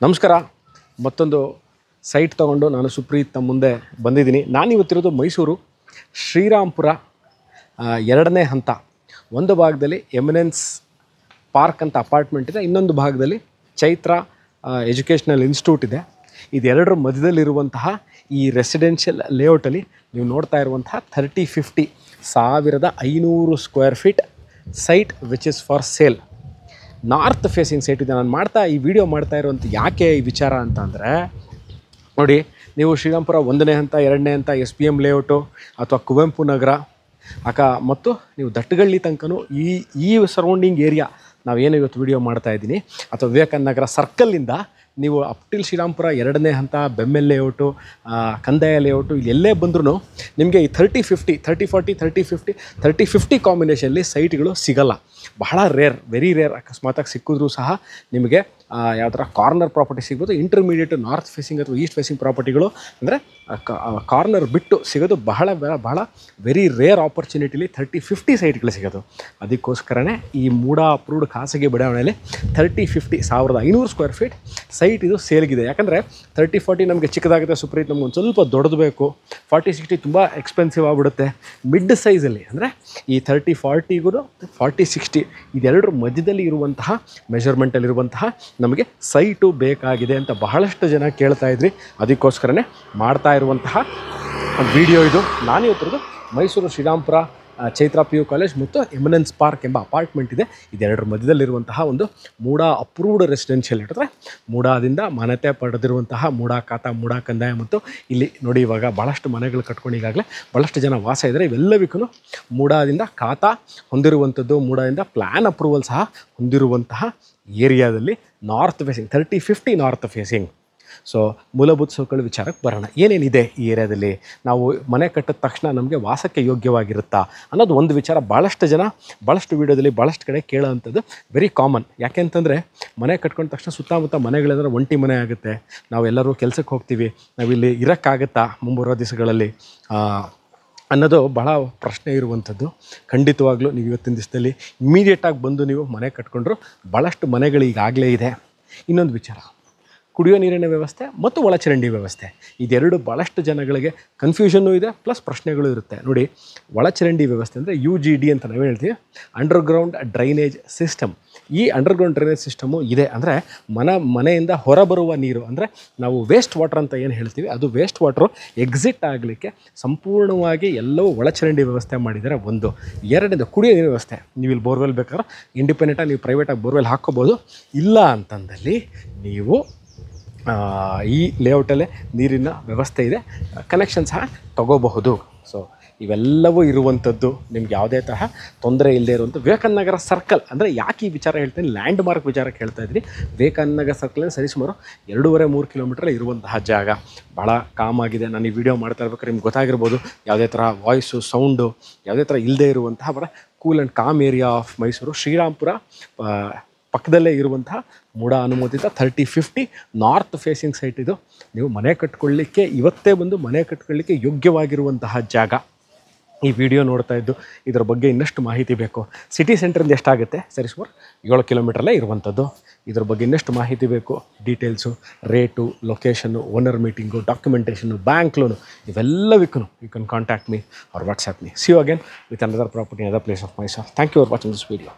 ನಮಸ್ಕಾರ. ಮತ್ತೊಂದು ಸೈಟ್ ತೊಗೊಂಡು ನಾನು ಸುಪ್ರೀತ್ ತಮ್ಮ ಮುಂದೆ ಬಂದಿದ್ದೀನಿ. ನಾನಿವತ್ತಿರೋದು ಮೈಸೂರು ಶ್ರೀರಾಂಪುರ 2ನೇ ಹಂತ. ಒಂದು ಭಾಗದಲ್ಲಿ ಎಮಿನೆನ್ಸ್ ಪಾರ್ಕ್ ಅಂತ ಅಪಾರ್ಟ್ಮೆಂಟ್ ಇದೆ, ಇನ್ನೊಂದು ಭಾಗದಲ್ಲಿ ಚೈತ್ರ ಎಜುಕೇಷ್ನಲ್ ಇನ್ಸ್ಟಿಟ್ಯೂಟ್ ಇದೆ. ಇದೆರಡರ ಮಧ್ಯದಲ್ಲಿರುವಂತಹ ಈ ರೆಸಿಡೆನ್ಷಿಯಲ್ ಲೇಔಟಲ್ಲಿ ನೀವು ನೋಡ್ತಾ ಇರುವಂತಹ 30-50 square feet site which is for sale. North facing site ಇದೆ. ನಾನು ಈ ವಿಡಿಯೋ ಮಾಡ್ತಾ ಇರುವಂಥ ಯಾಕೆ ಈ ವಿಚಾರ ಅಂತ ಅಂದರೆ, ನೋಡಿ, ನೀವು ಶ್ರೀರಾಂಪುರ 1ನೇ ಹಂತ 2ನೇ ಹಂತ SPM ಲೇಔಟು ಅಥವಾ ಕುವೆಂಪು ನಗರ ಮತ್ತು ನೀವು ದಟ್ಟಗಳ್ಳಿ ತನಕನೂ ಈ ಸರೌಂಡಿಂಗ್ ಏರಿಯಾ ನಾವೇನು ಇವತ್ತು ವಿಡಿಯೋ ಮಾಡ್ತಾಯಿದ್ದೀನಿ, ಅಥವಾ ವಿವೇಕಾನಂದ ನಗರ ಸರ್ಕಲ್ಲಿಂದ ನೀವು ಅಪ್ ಟಿಲ್ ಶ್ರೀರಾಂಪುರ 2ನೇ ಹಂತ, ಬೆಮ್ಮೆಲ್ ಲೇಔಟು, ಕಂದಾಯ ಲೇಔಟು, ಇಲ್ಲಿ ಎಲ್ಲೇ ಬಂದ್ರೂ ನಿಮಗೆ ಈ 30-50 30-40 30-50 30-50 ಕಾಂಬಿನೇಷನಲ್ಲಿ ಸೈಟ್ಗಳು ಸಿಗಲ್ಲ. ಬಹಳ ರೇರ್, ವೆರಿ ರೇರ್. ಅಕಸ್ಮಾತಾಗಿ ಸಿಕ್ಕಿದ್ರೂ ಸಹ ನಿಮಗೆ ಯಾವ ಥರ ಕಾರ್ನರ್ ಪ್ರಾಪರ್ಟಿ ಸಿಗ್ಬೋದು. ಇಂಟರ್ಮೀಡಿಯೇಟ್ ನಾರ್ತ್ ಫೇಸಿಂಗ್ ಅಥವಾ ಈಸ್ಟ್ ಫೇಸಿಂಗ್ ಪ್ರಾಪರ್ಟಿಗಳು ಅಂದರೆ ಕಾರ್ನರ್ ಬಿಟ್ಟು ಸಿಗೋದು ಬಹಳ ವೆರಿ ರೇರ್ ಆಪರ್ಚುನಿಟಿಲಿ 30-50 ಸೈಟ್ಗಳು ಸಿಗೋದು. ಅದಕ್ಕೋಸ್ಕರನೇ ಈ ಮೂಡ ಅಪ್ರೂವ್ಡ್ ಖಾಸಗಿ ಬಡಾವಣೆಯಲ್ಲಿ 30-50 1500 ಸ್ಕ್ವೇರ್ ಫೀಟ್ ಸೈಟ್ ಇದು ಸೇಲ್ಗಿದೆ. ಯಾಕಂದರೆ 30-40 ನಮಗೆ ಚಿಕ್ಕದಾಗುತ್ತೆ ಸುಪ್ರೀತ್, ನಮ್ಗೆ ಒಂದು ಸ್ವಲ್ಪ ದೊಡ್ಡದು ಬೇಕು. 40-60 ತುಂಬ ಎಕ್ಸ್ಪೆನ್ಸಿವ್ ಆಗಿಬಿಡುತ್ತೆ. ಮಿಡ್ ಸೈಜಲ್ಲಿ ಅಂದರೆ ಈ 30-40ಗೂ 40-60 ಇದೆರಡರ ಮಧ್ಯದಲ್ಲಿ ಇರುವಂತಹ ಮೆಷರ್ಮೆಂಟಲ್ಲಿರುವಂತಹ ನಮಗೆ ಸೈಟು ಬೇಕಾಗಿದೆ ಅಂತ ಬಹಳಷ್ಟು ಜನ ಕೇಳ್ತಾ ಇದ್ರಿ. ಅದಕ್ಕೋಸ್ಕರನೇ ಮಾಡ್ತಾ ಇರುವಂತಹ ವಿಡಿಯೋ ಇದು. ನಾನಿವತ್ತಿರೋದು ಮೈಸೂರು ಶ್ರೀರಾಂಪುರ ಚೈತ್ರ PU ಕಾಲೇಜ್ ಮತ್ತು ಎಮಿನೆನ್ಸ್ ಪಾರ್ಕ್ ಎಂಬ ಅಪಾರ್ಟ್ಮೆಂಟ್ ಇದೆ. ಇದೆರಡರ ಮಧ್ಯದಲ್ಲಿರುವಂತಹ ಒಂದು ಮೂಡ ಅಪ್ರೂವ್ಡ್ ರೆಸಿಡೆನ್ಷಿಯಲ್ ಇರ್ತದೆ. ಮೂಡಾದಿಂದ ಮಾನ್ಯತೆ ಪಡೆದಿರುವಂತಹ ಮೂಡ ಖಾತಾ, ಮೂಡ ಕಂದಾಯ, ಮತ್ತು ಇಲ್ಲಿ ನೋಡಿ ಇವಾಗ ಭಾಳಷ್ಟು ಮನೆಗಳು ಕಟ್ಕೊಂಡು ಈಗಾಗಲೇ ಭಾಳಷ್ಟು ಜನ ವಾಸ ಇದ್ದಾರೆ. ಇವೆಲ್ಲವಿಕ್ಕೂ ಮೂಡಾದಿಂದ ಖಾತಾ ಹೊಂದಿರುವಂಥದ್ದು, ಮೂಡಾದಿಂದ ಪ್ಲ್ಯಾನ್ ಅಪ್ರೂವಲ್ ಸಹ ಹೊಂದಿರುವಂತಹ ಏರಿಯಾದಲ್ಲಿ north facing 30-50 north facing. So ಮೂಲಭೂತ ಸೌಕರ್ಯ ವಿಚಾರಕ್ಕೆ ಬರೋಣ. ಏನೇನಿದೆ ಈ ಏರಿಯಾದಲ್ಲಿ, ನಾವು ಮನೆ ಕಟ್ಟಿದ ತಕ್ಷಣ ನಮಗೆ ವಾಸಕ್ಕೆ ಯೋಗ್ಯವಾಗಿರುತ್ತಾ ಅನ್ನೋದು ಒಂದು ವಿಚಾರ ಭಾಳಷ್ಟು ಜನ ಭಾಳಷ್ಟು ವೀಡಿಯೋದಲ್ಲಿ ಭಾಳಷ್ಟು ಕಡೆ ಕೇಳೋವಂಥದ್ದು ವೆರಿ ಕಾಮನ್. ಯಾಕೆ ಅಂತಂದರೆ, ಮನೆ ಕಟ್ಕೊಂಡ ತಕ್ಷಣ ಸುತ್ತಮುತ್ತ ಮನೆಗಳಂದ್ರೆ ಒಂಟಿ ಮನೆ ಆಗುತ್ತೆ, ನಾವೆಲ್ಲರೂ ಕೆಲಸಕ್ಕೆ ಹೋಗ್ತೀವಿ, ನಾವಿಲ್ಲಿ ಇರೋಕ್ಕಾಗುತ್ತಾ ಮುಂಬರುವ ದಿವಸಗಳಲ್ಲಿ ಅನ್ನೋದು ಭಾಳ ಪ್ರಶ್ನೆ ಇರುವಂಥದ್ದು. ಖಂಡಿತವಾಗ್ಲೂ ನೀವು ಇವತ್ತಿನ ದಿವಸದಲ್ಲಿ ಇಮ್ಮಿಡಿಯೇಟಾಗಿ ಬಂದು ನೀವು ಮನೆ ಕಟ್ಕೊಂಡ್ರು ಭಾಳಷ್ಟು ಮನೆಗಳು ಈಗಾಗಲೇ ಇದೆ. ಇನ್ನೊಂದು ವಿಚಾರ, ಕುಡಿಯೋ ನೀರಿನ ವ್ಯವಸ್ಥೆ ಮತ್ತು ಒಳಚರಂಡಿ ವ್ಯವಸ್ಥೆ, ಇದೆರಡು ಭಾಳಷ್ಟು ಜನಗಳಿಗೆ ಕನ್ಫ್ಯೂಷನ್ನೂ ಇದೆ, ಪ್ಲಸ್ ಪ್ರಶ್ನೆಗಳು ಇರುತ್ತೆ. ನೋಡಿ, ಒಳಚರಂಡಿ ವ್ಯವಸ್ಥೆ ಅಂದರೆ UGD ಅಂತ ನಾವೇ ಹೇಳ್ತೀವಿ, ಅಂಡರ್ಗ್ರೌಂಡ್ ಡ್ರೈನೇಜ್ ಸಿಸ್ಟಮ್. ಈ ಅಂಡರ್ಗ್ರೌಂಡ್ ಡ್ರೈನೇಜ್ ಸಿಸ್ಟಮು ಇದೆ ಅಂದರೆ ಮನೆಯಿಂದ ಹೊರಬರುವ ನೀರು, ಅಂದರೆ ನಾವು ವೇಸ್ಟ್ ವಾಟರ್ ಅಂತ ಏನು ಹೇಳ್ತೀವಿ, ಅದು ವೇಸ್ಟ್ ವಾಟ್ರು ಎಕ್ಸಿಟ್ ಆಗಲಿಕ್ಕೆ ಸಂಪೂರ್ಣವಾಗಿ ಎಲ್ಲವೂ ಒಳಚರಂಡಿ ವ್ಯವಸ್ಥೆ ಮಾಡಿದ್ದಾರೆ. ಒಂದು. ಎರಡನೇದು ಕುಡಿಯೋ ನೀರಿನ ವ್ಯವಸ್ಥೆ. ನೀವು ಇಲ್ಲಿ ಬೋರ್ವೆಲ್ ಬೇಕಾದ್ರೆ ಇಂಡಿಪೆಂಡೆಂಟಾಗಿ ನೀವು ಪ್ರೈವೇಟಾಗಿ ಬೋರ್ವೆಲ್ ಹಾಕ್ಕೋಬೋದು. ಇಲ್ಲ ಅಂತಂದಲ್ಲಿ ನೀವು ಈ ಲೇಔಟಲ್ಲೇ ನೀರಿನ ವ್ಯವಸ್ಥೆ ಇದೆ, ಕನೆಕ್ಷನ್ ಸಹ ತಗೋಬಹುದು. ಸೊ ಇವೆಲ್ಲವೂ ಇರುವಂಥದ್ದು, ನಿಮ್ಗೆ ಯಾವುದೇ ತರಹ ತೊಂದರೆ ಇಲ್ಲದೆ ಇರುವಂಥ ವಿವೇಕಾನಂದ ನಗರ ಸರ್ಕಲ್. ಅಂದರೆ ಯಾಕೆ ಈ ವಿಚಾರ ಹೇಳ್ತೀನಿ, ಲ್ಯಾಂಡ್ ಮಾರ್ಕ್ ವಿಚಾರಕ್ಕೆ ಹೇಳ್ತಾ ಇದ್ದೀನಿ. ವಿವೇಕಾನಂದ ನಗರ ಸರ್ಕಲ್ ಸರಿಸುಮಾರು 2.5-3 ಕಿಲೋಮೀಟರ್ ಇರುವಂತಹ ಜಾಗ. ಭಾಳ ಕಾಮಾಗಿದೆ. ನಾನು ಈ ವಿಡಿಯೋ ಮಾಡ್ತಾ ಇರ್ಬೇಕಾದ್ರೆ ನಿಮ್ಗೆ ಗೊತ್ತಾಗಿರ್ಬೋದು, ಯಾವುದೇ ಥರ ವಾಯ್ಸು ಸೌಂಡು ಯಾವುದೇ ಥರ ಇಲ್ಲದೆ ಇರುವಂತಹ ಬಹಳ cool and calm area of Mysuru. Srirampura ಪಕ್ಕದಲ್ಲೇ ಇರುವಂತಹ ಮೂಡ ಅನುಮೋದಿತ 30-50 ನಾರ್ತ್ ಫೇಸಿಂಗ್ ಸೈಟ್ ಇದು. ನೀವು ಮನೆ ಕಟ್ಕೊಳ್ಳಿಕ್ಕೆ ಇವತ್ತೇ ಬಂದು ಮನೆ ಕಟ್ಕೊಳ್ಳಿಕ್ಕೆ ಯೋಗ್ಯವಾಗಿರುವಂತಹ ಜಾಗ. ಈ ವಿಡಿಯೋ ನೋಡ್ತಾ ಇದ್ದು ಇದರ ಬಗ್ಗೆ ಇನ್ನಷ್ಟು ಮಾಹಿತಿ ಬೇಕು. ಸಿಟಿ ಸೆಂಟ್ರಿಂದ ಎಷ್ಟಾಗುತ್ತೆ, ಸರಿಸುಮಾರು 7 ಕಿಲೋಮೀಟ್ರಲ್ಲೇ ಇರುವಂಥದ್ದು. ಇದ್ರ ಬಗ್ಗೆ ಇನ್ನಷ್ಟು ಮಾಹಿತಿ ಬೇಕು, details, rate, location, owner meeting, documentation, bank loan, ಇವೆಲ್ಲವಿಕ್ಕೂ you can contact me or WhatsApp me. See you again with another property, another place of Mysuru. Thank you for watching this video.